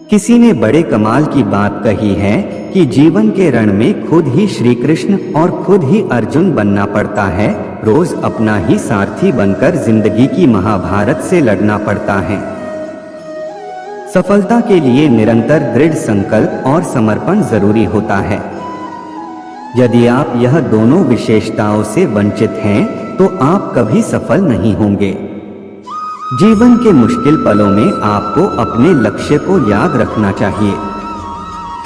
किसी ने बड़े कमाल की बात कही है कि जीवन के रण में खुद ही श्री कृष्ण और खुद ही अर्जुन बनना पड़ता है। रोज अपना ही सारथी बनकर जिंदगी की महाभारत से लड़ना पड़ता है। सफलता के लिए निरंतर दृढ़ संकल्प और समर्पण जरूरी होता है। यदि आप यह दोनों विशेषताओं से वंचित हैं, तो आप कभी सफल नहीं होंगे। जीवन के मुश्किल पलों में आपको अपने लक्ष्य को याद रखना चाहिए।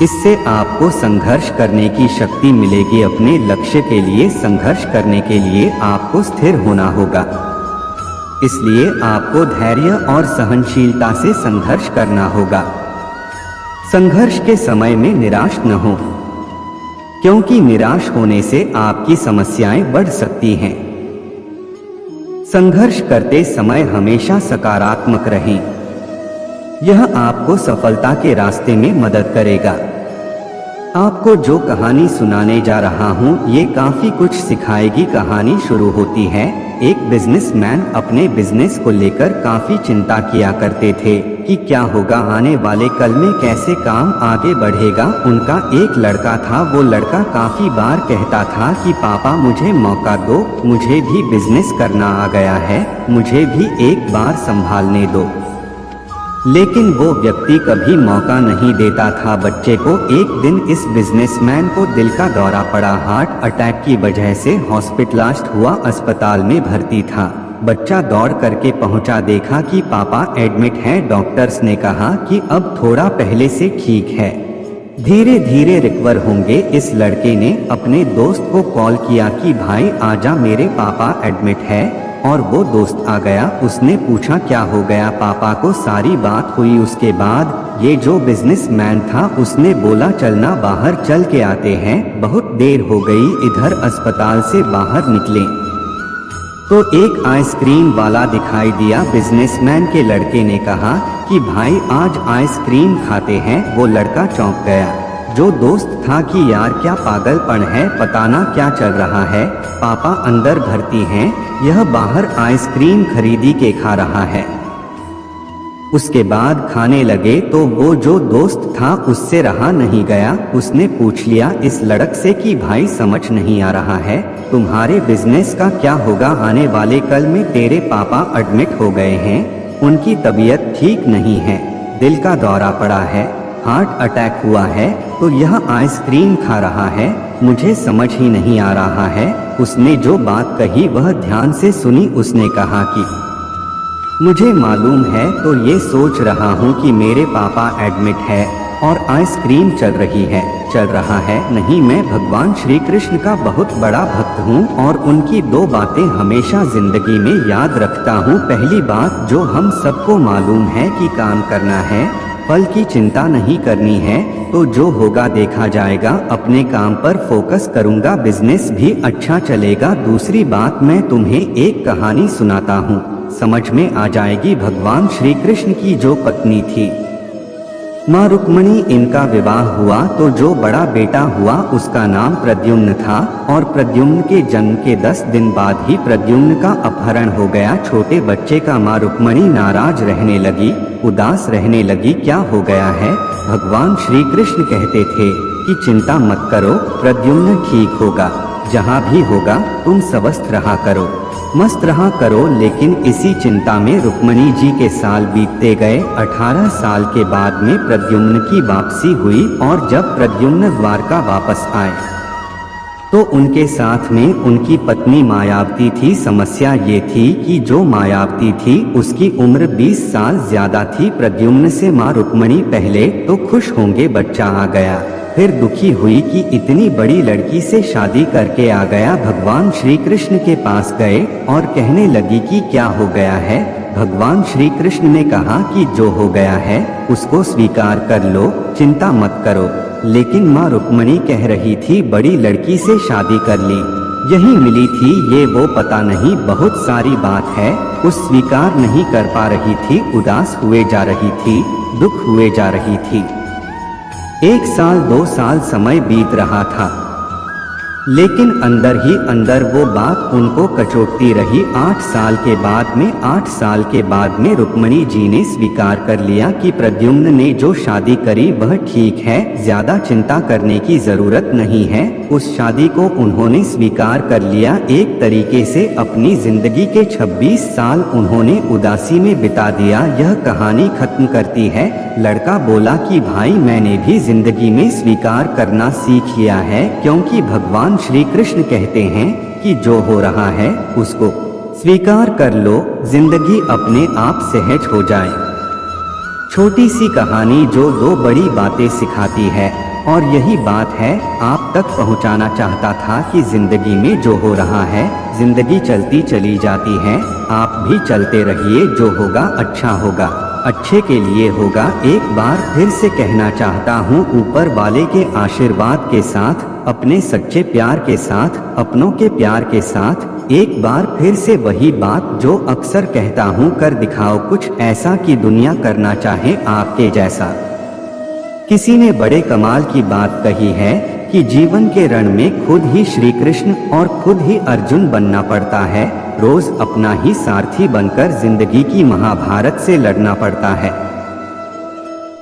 इससे आपको संघर्ष करने की शक्ति मिलेगी। अपने लक्ष्य के लिए संघर्ष करने के लिए आपको स्थिर होना होगा। इसलिए आपको धैर्य और सहनशीलता से संघर्ष करना होगा। संघर्ष के समय में निराश न हो, क्योंकि निराश होने से आपकी समस्याएं बढ़ सकती हैं। संघर्ष करते समय हमेशा सकारात्मक रहें। यह आपको सफलता के रास्ते में मदद करेगा। आपको जो कहानी सुनाने जा रहा हूँ, ये काफी कुछ सिखाएगी। कहानी शुरू होती है। एक बिजनेसमैन अपने बिजनेस को लेकर काफी चिंता किया करते थे कि क्या होगा, आने वाले कल में कैसे काम आगे बढ़ेगा। उनका एक लड़का था। वो लड़का काफी बार कहता था कि पापा मुझे मौका दो, मुझे भी बिजनेस करना आ गया है, मुझे भी एक बार संभालने दो। लेकिन वो व्यक्ति कभी मौका नहीं देता था बच्चे को। एक दिन इस बिजनेसमैन को दिल का दौरा पड़ा। हार्ट अटैक की वजह से हॉस्पिटलाइज्ड हुआ, अस्पताल में भर्ती था। बच्चा दौड़ करके पहुंचा, देखा कि पापा एडमिट हैं। डॉक्टर्स ने कहा कि अब थोड़ा पहले से ठीक है, धीरे धीरे रिकवर होंगे। इस लड़के ने अपने दोस्त को कॉल किया कि भाई आजा, मेरे पापा एडमिट है। और वो दोस्त आ गया। उसने पूछा क्या हो गया, पापा को सारी बात हुई। उसके बाद ये जो बिजनेसमैन था, उसने बोला चलना बाहर चल के आते हैं। बहुत देर हो गई, इधर अस्पताल से बाहर निकले तो एक आइसक्रीम वाला दिखाई दिया। बिजनेसमैन के लड़के ने कहा कि भाई आज आइसक्रीम खाते हैं। वो लड़का चौंक गया। जो दोस्त था कि यार क्या पागलपन है, पता ना क्या चल रहा है, पापा अंदर भर्ती हैं, यह बाहर आइसक्रीम खरीदी के खा रहा है। उसके बाद खाने लगे तो वो जो दोस्त था उससे रहा नहीं गया। उसने पूछ लिया इस लड़क से कि भाई समझ नहीं आ रहा है, तुम्हारे बिजनेस का क्या होगा, आने वाले कल में तेरे पापा एडमिट हो गए हैं, उनकी तबीयत ठीक नहीं है, दिल का दौरा पड़ा है, हार्ट अटैक हुआ है, तो यह आइसक्रीम खा रहा है, मुझे समझ ही नहीं आ रहा है। उसने जो बात कही वह ध्यान से सुनी। उसने कहा कि मुझे मालूम है, तो ये सोच रहा हूँ कि मेरे पापा एडमिट है और आइसक्रीम चल रहा है। नहीं, मैं भगवान श्री कृष्ण का बहुत बड़ा भक्त हूँ और उनकी दो बातें हमेशा जिंदगी में याद रखता हूँ। पहली बात जो हम सबको मालूम है कि काम करना है, फल की चिंता नहीं करनी है, तो जो होगा देखा जाएगा। अपने काम पर फोकस करूंगा, बिजनेस भी अच्छा चलेगा। दूसरी बात, मैं तुम्हें एक कहानी सुनाता हूँ, समझ में आ जाएगी। भगवान श्री कृष्ण की जो पत्नी थी माँ रुक्मणी, इनका विवाह हुआ तो जो बड़ा बेटा हुआ उसका नाम प्रद्युम्न था। और प्रद्युम्न के जन्म के 10 दिन बाद ही प्रद्युम्न का अपहरण हो गया। छोटे बच्चे का माँ रुक्मणी नाराज रहने लगी, उदास रहने लगी। क्या हो गया है? भगवान श्री कृष्ण कहते थे कि चिंता मत करो, प्रद्युम्न ठीक होगा, जहाँ भी होगा तुम स्वस्थ रहा करो, मस्त रहा करो। लेकिन इसी चिंता में रुक्मणी जी के साल बीतते गए। 18 साल के बाद में प्रद्युम्न की वापसी हुई और जब प्रद्युम्न द्वारका वापस आए तो उनके साथ में उनकी पत्नी मायावती थी। समस्या ये थी कि जो मायावती थी उसकी उम्र 20 साल ज्यादा थी प्रद्युम्न से। माँ रुक्मणी पहले तो खुश होंगे बच्चा आ गया, फिर दुखी हुई कि इतनी बड़ी लड़की से शादी करके आ गया। भगवान श्री कृष्ण के पास गए और कहने लगी कि क्या हो गया है। भगवान श्री कृष्ण ने कहा कि जो हो गया है उसको स्वीकार कर लो, चिंता मत करो। लेकिन माँ रुक्मणी कह रही थी बड़ी लड़की से शादी कर ली, यही मिली थी, ये वो पता नहीं, बहुत सारी बात है। उस स्वीकार नहीं कर पा रही थी, उदास हुए जा रही थी, दुख हुए जा रही थी। 1 साल 2 साल समय बीत रहा था। लेकिन अंदर ही अंदर वो बात उनको कचोटती रही। 8 साल के बाद में रुक्मणी जी ने स्वीकार कर लिया कि प्रद्युम्न ने जो शादी करी वह ठीक है, ज्यादा चिंता करने की जरूरत नहीं है। उस शादी को उन्होंने स्वीकार कर लिया। एक तरीके से अपनी जिंदगी के 26 साल उन्होंने उदासी में बिता दिया। यह कहानी खत्म करती है। लड़का बोला कि भाई मैंने भी जिंदगी में स्वीकार करना सीख लिया है, क्योंकि भगवान श्री कृष्ण कहते हैं कि जो हो रहा है उसको स्वीकार कर लो, जिंदगी अपने आप सहज हो जाए। छोटी सी कहानी जो 2 बड़ी बातें सिखाती है, और यही बात है आप तक पहुंचाना चाहता था कि जिंदगी में जो हो रहा है, जिंदगी चलती चली जाती है, आप भी चलते रहिए। जो होगा अच्छा होगा, अच्छे के लिए होगा। एक बार फिर से कहना चाहता हूँ, ऊपर वाले के आशीर्वाद के साथ, अपने सच्चे प्यार के साथ, अपनों के प्यार के साथ, एक बार फिर से वही बात जो अक्सर कहता हूँ, कर दिखाओ कुछ ऐसा कि दुनिया करना चाहे आपके जैसा। किसी ने बड़े कमाल की बात कही है कि जीवन के रण में खुद ही श्री कृष्ण और खुद ही अर्जुन बनना पड़ता है। रोज अपना ही सारथी बनकर जिंदगी की महाभारत से लड़ना पड़ता है।